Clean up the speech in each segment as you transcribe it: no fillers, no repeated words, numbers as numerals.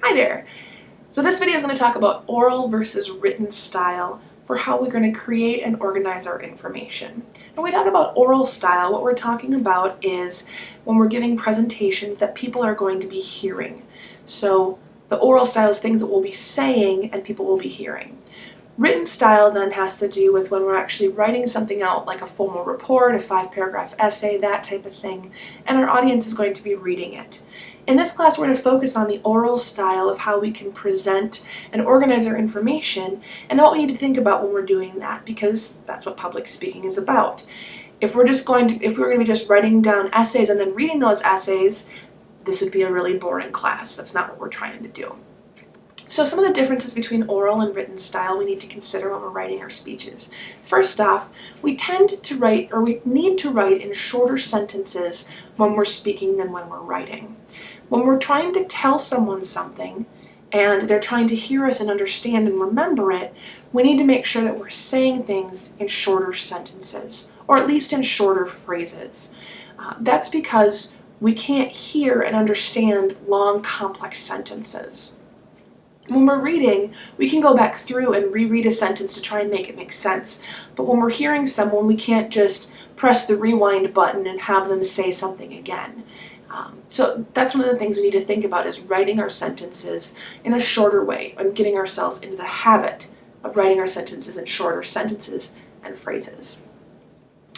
Hi there! So this video is going to talk about oral versus written style for how we're going to create and organize our information. When we talk about oral style, what we're talking about is when we're giving presentations that people are going to be hearing. So the oral style is things that we'll be saying and people will be hearing. Written style then has to do with when we're actually writing something out, like a formal report, a 5-paragraph essay, that type of thing, and our audience is going to be reading it. In this class, we're going to focus on the oral style of how we can present and organize our information and what we need to think about when we're doing that, because that's what public speaking is about. If we're going to be just writing down essays and then reading those essays, this would be a really boring class. That's not what we're trying to do. So some of the differences between oral and written style we need to consider when we're writing our speeches. First off, we need to write in shorter sentences when we're speaking than when we're writing. When we're trying to tell someone something and they're trying to hear us and understand and remember it, we need to make sure that we're saying things in shorter sentences, or at least in shorter phrases. That's because we can't hear and understand long, complex sentences. When we're reading, we can go back through and reread a sentence to try and make it make sense. But when we're hearing someone, we can't just press the rewind button and have them say something again. So that's one of the things we need to think about, is writing our sentences in a shorter way and getting ourselves into the habit of writing our sentences in shorter sentences and phrases.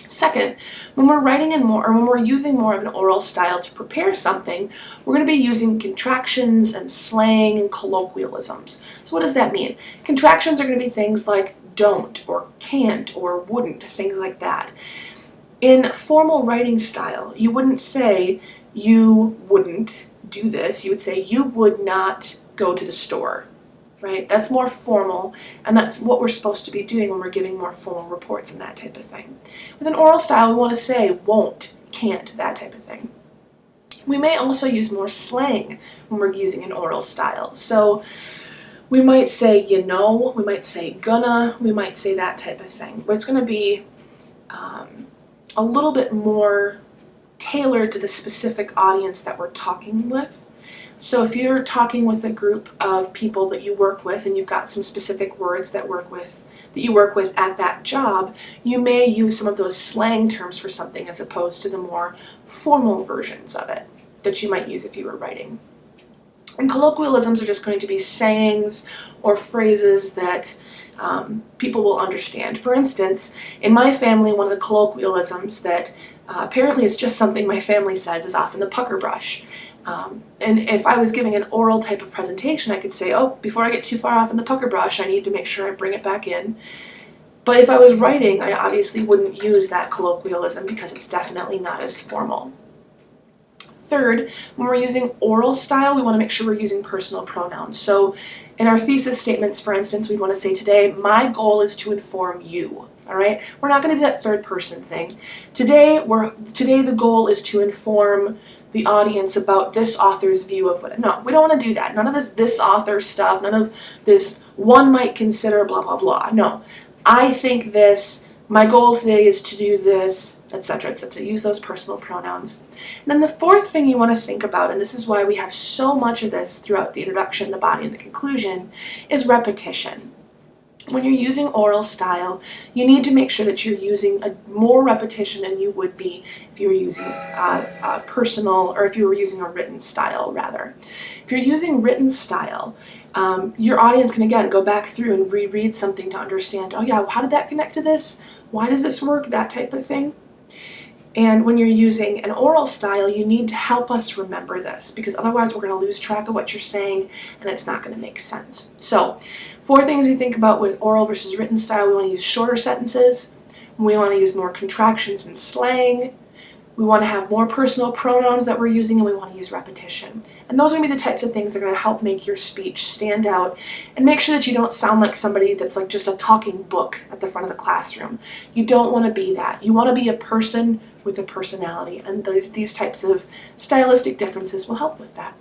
Second, when we're writing when we're using more of an oral style to prepare something, we're going to be using contractions and slang and colloquialisms. So what does that mean? Contractions are going to be things like don't or can't or wouldn't, things like that. In formal writing style, you wouldn't say you wouldn't do this. You would say you would not go to the store. Right? That's more formal, and that's what we're supposed to be doing when we're giving more formal reports and that type of thing. With an oral style, we want to say won't, can't, that type of thing. We may also use more slang when we're using an oral style. So we might say you know, we might say gonna, we might say that type of thing. But it's going to be a little bit more tailored to the specific audience that we're talking with. So if you're talking with a group of people that you work with and you've got some specific words that you work with at that job, you may use some of those slang terms for something as opposed to the more formal versions of it that you might use if you were writing. And colloquialisms are just going to be sayings or phrases that people will understand. For instance, in my family, one of the colloquialisms that apparently is just something my family says is often the pucker brush. And if I was giving an oral type of presentation, I could say, oh, before I get too far off in the pucker brush, I need to make sure I bring it back in. But if I was writing, I obviously wouldn't use that colloquialism because it's definitely not as formal. Third, when we're using oral style, we want to make sure we're using personal pronouns. So in our thesis statements, for instance, we'd want to say today, my goal is to inform you. All right? We're not going to do that third person thing. Today the goal is to inform the audience about this author's view of what. No, we don't want to do that. None of this author stuff, none of this one might consider blah, blah, blah. No, I think this, my goal today is to do this, etc., etc. Use those personal pronouns. And then the fourth thing you want to think about, and this is why we have so much of this throughout the introduction, the body, and the conclusion, is repetition. When you're using oral style, you need to make sure that you're using more repetition than you would be if you were using personal, or if you were using a written style, rather. If you're using written style, your audience can, again, go back through and reread something to understand, oh yeah, how did that connect to this? Why does this work? That type of thing. And when you're using an oral style, you need to help us remember this, because otherwise we're going to lose track of what you're saying and it's not going to make sense. So, 4 things we think about with oral versus written style. We want to use shorter sentences. We want to use more contractions and slang. We want to have more personal pronouns that we're using, and we want to use repetition. And those are going to be the types of things that are going to help make your speech stand out and make sure that you don't sound like somebody that's like just a talking book at the front of the classroom. You don't want to be that. You want to be a person with a personality, and these types of stylistic differences will help with that.